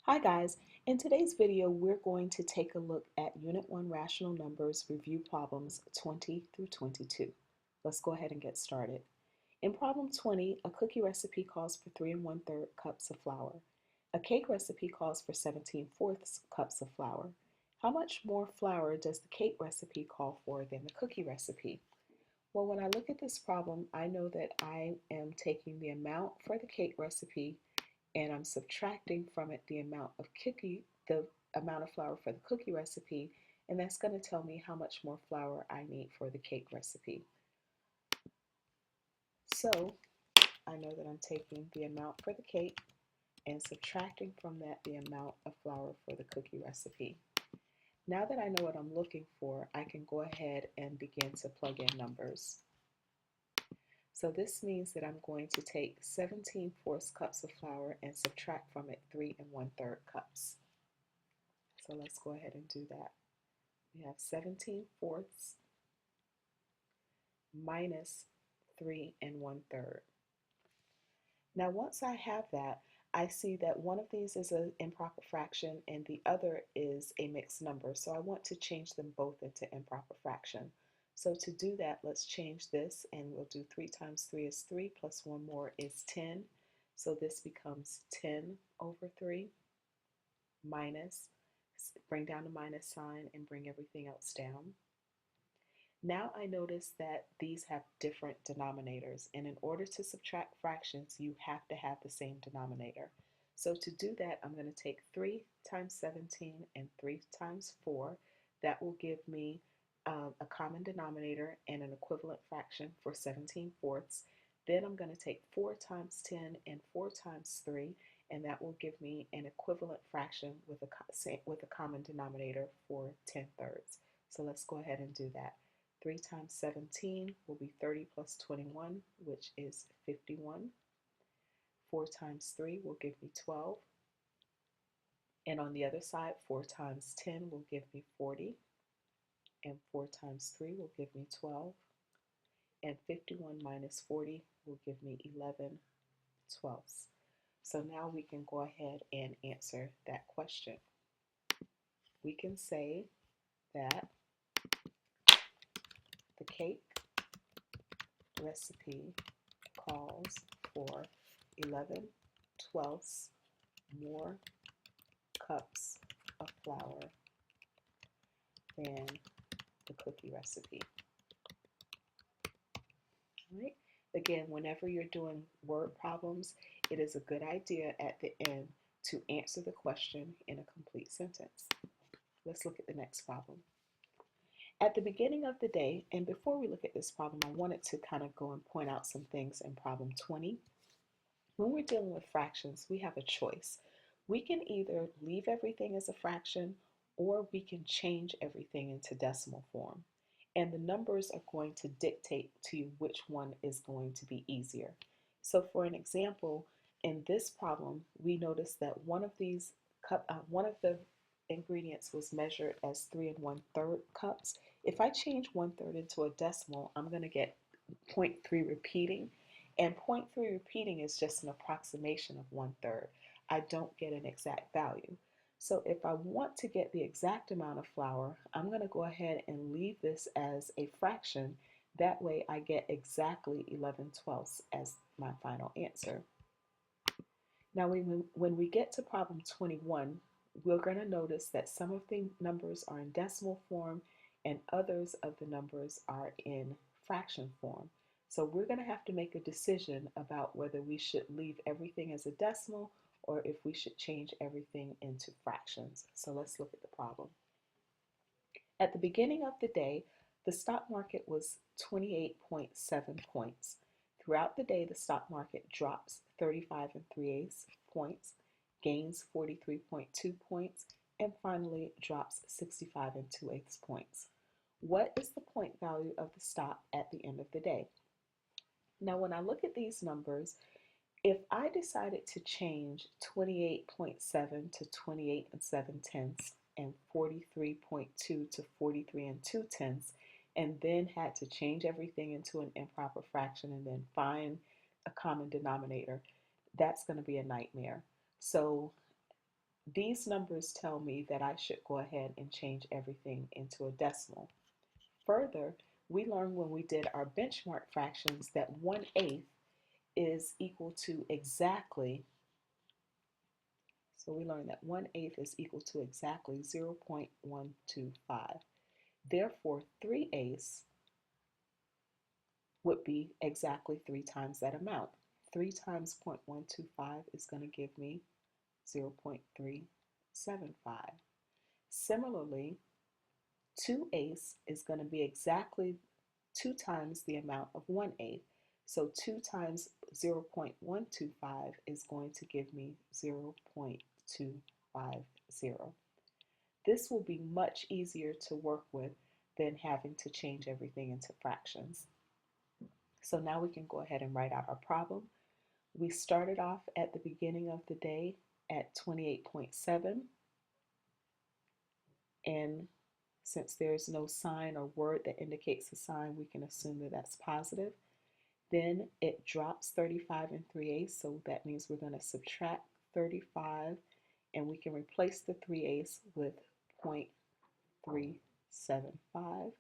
Hi guys, in today's video we're going to take a look at Unit 1 Rational Numbers Review Problems 20 through 22. Let's go ahead and get started. In problem 20, a cookie recipe calls for 3 1/3 cups of flour. A cake recipe calls for 17/4 cups of flour. How much more flour does the cake recipe call for than the cookie recipe? Well, when I look at this problem, I know that I am taking the amount for the cake recipe and I'm subtracting from it the amount of flour for the cookie recipe, and that's going to tell me how much more flour I need for the cake recipe. So I know that I'm taking the amount for the cake and subtracting from that the amount of flour for the cookie recipe. Now that I know what I'm looking for, I can go ahead and begin to plug in numbers. So this means that I'm going to take 17/4 cups of flour and subtract from it 3 1/3 cups. So let's go ahead and do that. We have 17/4 minus 3 1/3. Now once I have that, I see that one of these is an improper fraction and the other is a mixed number. So I want to change them both into improper fraction. So to do that, let's change this and we'll do 3 times 3 is 3 plus 1 more is 10. So this becomes 10 over 3 minus, bring down the minus sign and bring everything else down. Now I notice that these have different denominators, and in order to subtract fractions, you have to have the same denominator. So to do that, I'm going to take 3 times 17 and 3 times 4. That will give me a common denominator and an equivalent fraction for 17/4. Then I'm going to take 4 times 10 and 4 times 3, and that will give me an equivalent fraction with a common denominator for 10/3. So let's go ahead and do that. 3 times 17 will be 30 plus 21, which is 51. 4 times 3 will give me 12. And on the other side, 4 times 10 will give me 40. And 4 times 3 will give me 12. And 51 minus 40 will give me 11/12. So now we can go ahead and answer that question. We can say that the cake recipe calls for 11/12 more cups of flour than the cookie recipe. All right. Again, whenever you're doing word problems, it is a good idea at the end to answer the question in a complete sentence. Let's look at the next problem. At the beginning of the day, and before we look at this problem, I wanted to kind of go and point out some things in problem 20. When we're dealing with fractions, we have a choice. We can either leave everything as a fraction or we can change everything into decimal form. And the numbers are going to dictate to you which one is going to be easier. So for an example, in this problem, we noticed that one of the ingredients was measured as 3 1/3 cups. If I change 1/3 into a decimal, I'm going to get 0.3 repeating. And 0.3 repeating is just an approximation of 1/3. I don't get an exact value. So if I want to get the exact amount of flour, I'm going to go ahead and leave this as a fraction. That way I get exactly 11/12 as my final answer. Now when we get to problem 21, we're going to notice that some of the numbers are in decimal form and others of the numbers are in fraction form. So we're going to have to make a decision about whether we should leave everything as a decimal or if we should change everything into fractions. So let's look at the problem. At the beginning of the day, the stock market was 28.7 points. Throughout the day, the stock market drops 35 3/8 points, gains 43.2 points, and finally drops 65 2/8 points. What is the point value of the stock at the end of the day? Now, when I look at these numbers, if I decided to change 28.7 to 28 7/10 and 43.2 to 43 2/10 and then had to change everything into an improper fraction and then find a common denominator, that's going to be a nightmare. So These numbers tell me that I should go ahead and change everything into a decimal. Further, we learned when we did our benchmark fractions that 1/8 is equal to exactly, so we learned that 1/8 is equal to exactly 0.125. Therefore, 3/8 would be exactly 3 times that amount. 3 times 0.125 is going to give me 0.375. Similarly, 2/8 is going to be exactly 2 times the amount of 1/8. So 2 times 0.125 is going to give me 0.250. This will be much easier to work with than having to change everything into fractions. So now we can go ahead and write out our problem. We started off at the beginning of the day at 28.7, and since there's no sign or word that indicates a sign, we can assume that that's positive. Then it drops 35 and 3/8, so that means we're going to subtract 35, and we can replace the 3/8 with 0.375.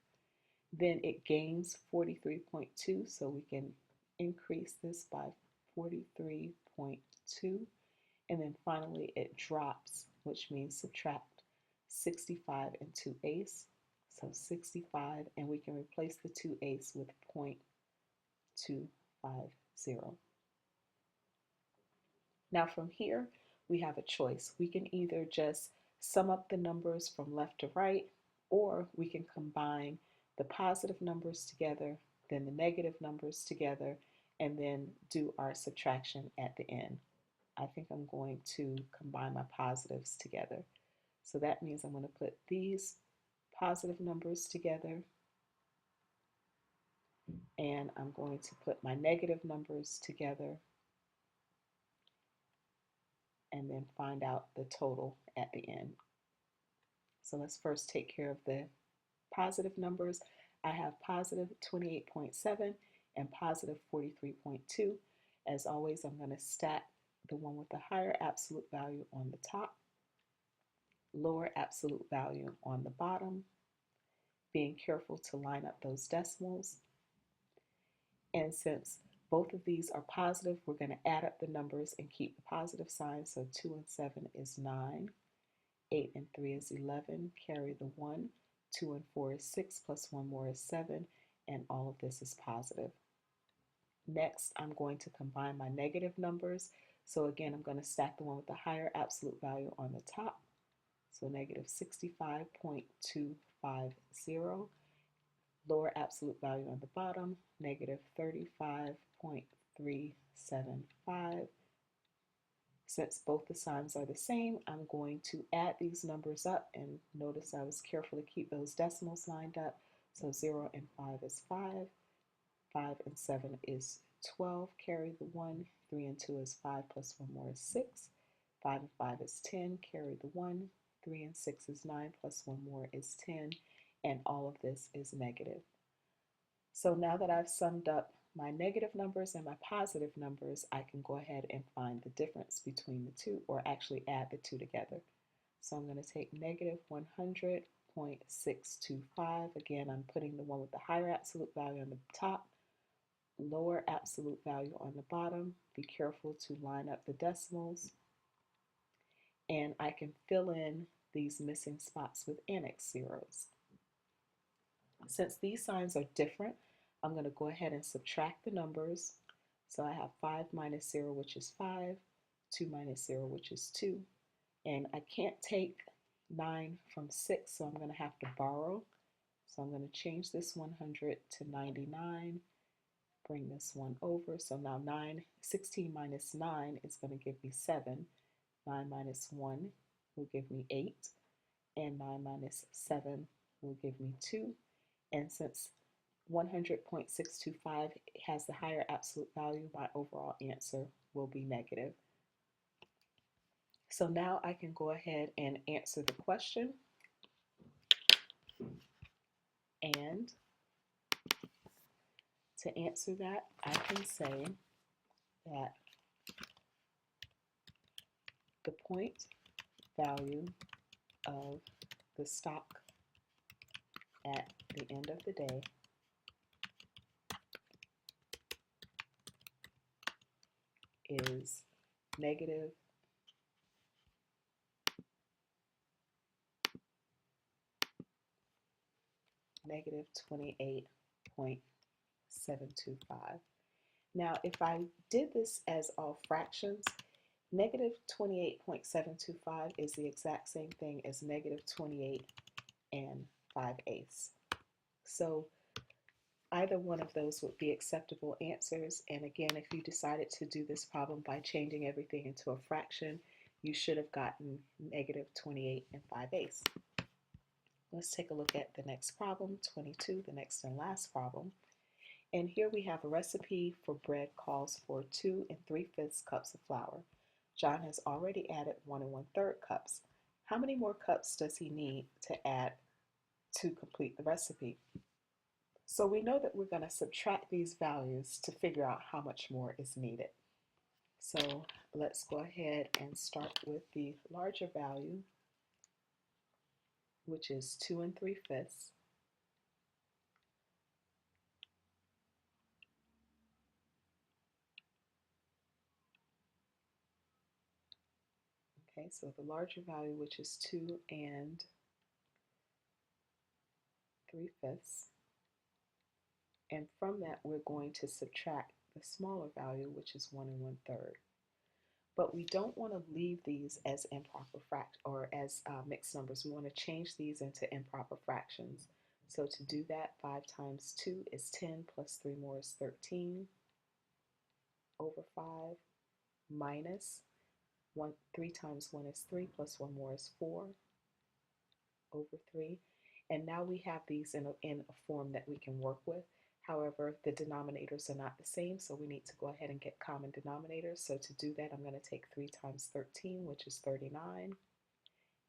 Then it gains 43.2, so we can increase this by 43.2. And then finally it drops, which means subtract 65 and 2/8. So 65, and we can replace the 2/8 with 0.250. Now from here, we have a choice. We can either just sum up the numbers from left to right, or we can combine the positive numbers together, then the negative numbers together, and then do our subtraction at the end. I think I'm going to combine my positives together. So that means I'm going to put these positive numbers together, and I'm going to put my negative numbers together, and then find out the total at the end. So let's first take care of the positive numbers. I have positive 28.7 and positive 43.2. As always, I'm going to stack the one with the higher absolute value on the top, lower absolute value on the bottom, being careful to line up those decimals. And since both of these are positive, we're going to add up the numbers and keep the positive sign. So 2 and 7 is 9, 8 and 3 is 11, carry the 1, 2 and 4 is 6, plus 1 more is 7, and all of this is positive. Next, I'm going to combine my negative numbers. So again, I'm going to stack the one with the higher absolute value on the top. So negative 65.250, lower absolute value on the bottom, negative 35.375. Since both the signs are the same, I'm going to add these numbers up, and notice I was careful to keep those decimals lined up. So 0 and 5 is 5, 5 and 7 is 12, carry the 1, 3 and 2 is 5, plus 1 more is 6, 5 and 5 is 10, carry the 1, 3 and 6 is 9, plus 1 more is 10, and all of this is negative. So now that I've summed up my negative numbers and my positive numbers, I can go ahead and find the difference between the two, or actually add the two together. So I'm going to take negative 100.625. Again, I'm putting the one with the higher absolute value on the top, lower absolute value on the bottom. Be careful to line up the decimals. And I can fill in these missing spots with annex zeros. Since these signs are different, I'm going to go ahead and subtract the numbers. So I have 5 minus 0, which is 5, 2 minus 0, which is 2. And I can't take 9 from 6, so I'm going to have to borrow. So I'm going to change this 100 to 99, bring this one over. So now 16 minus 9 is going to give me 7. 9 minus 1 will give me 8. And 9 minus 7 will give me 2. And since 100.625 has the higher absolute value, my overall answer will be negative. So now I can go ahead and answer the question. And to answer that, I can say that the point value of the stock at the end of the day is negative 28.725. Now, if I did this as all fractions, negative 28.725 is the exact same thing as negative 28 and 5/8. So either one of those would be acceptable answers. And again, if you decided to do this problem by changing everything into a fraction, you should have gotten negative 28 and 5/8. Let's take a look at the next problem, 22, the next and last problem. And here we have a recipe for bread calls for 2 3/5 cups of flour. John has already added 1 1/3 cups. How many more cups does he need to add to complete the recipe? So we know that we're going to subtract these values to figure out how much more is needed. So let's go ahead and start with the larger value, which is 2 3/5. Okay, so the larger value, which is 2 3/5. And from that, we're going to subtract the smaller value, which is 1 1/3. But we don't want to leave these as improper fract or as mixed numbers. We want to change these into improper fractions. So to do that, 5 times 2 is 10, plus 3 more is 13 over 5, minus 3 times 1 is 3, plus 1 more is 4 over 3. And now we have these in a form that we can work with. However, the denominators are not the same, so we need to go ahead and get common denominators. So to do that, I'm going to take 3 times 13, which is 39,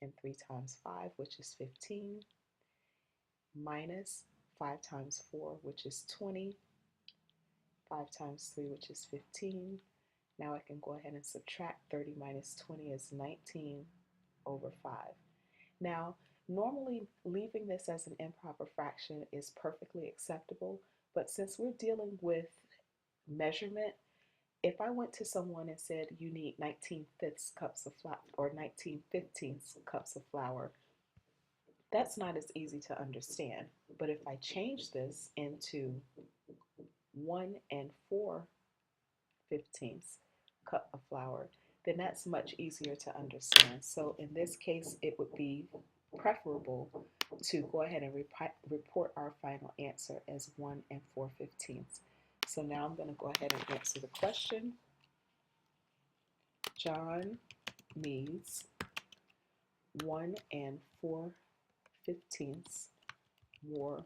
and 3 times 5, which is 15, minus 5 times 4, which is 20, 5 times 3, which is 15. Now I can go ahead and subtract 30 minus 20 is 19 over 5. Now, normally leaving this as an improper fraction is perfectly acceptable, but since we're dealing with measurement, if I went to someone and said you need 19/5 cups of flour or 19/15 cups of flour, that's not as easy to understand. But if I change this into 1 4/15 cup of flour, then that's much easier to understand. So in this case, it would be preferable to go ahead and report our final answer as 1 4/15. So now I'm going to go ahead and answer the question. John needs 1 4/15 more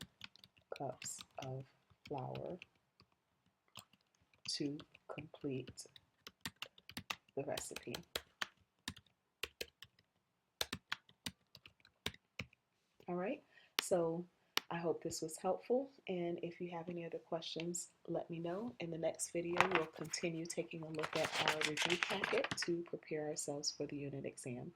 cups of flour to complete the recipe. All right, so I hope this was helpful, and if you have any other questions, let me know. In the next video, we'll continue taking a look at our review packet to prepare ourselves for the unit exam.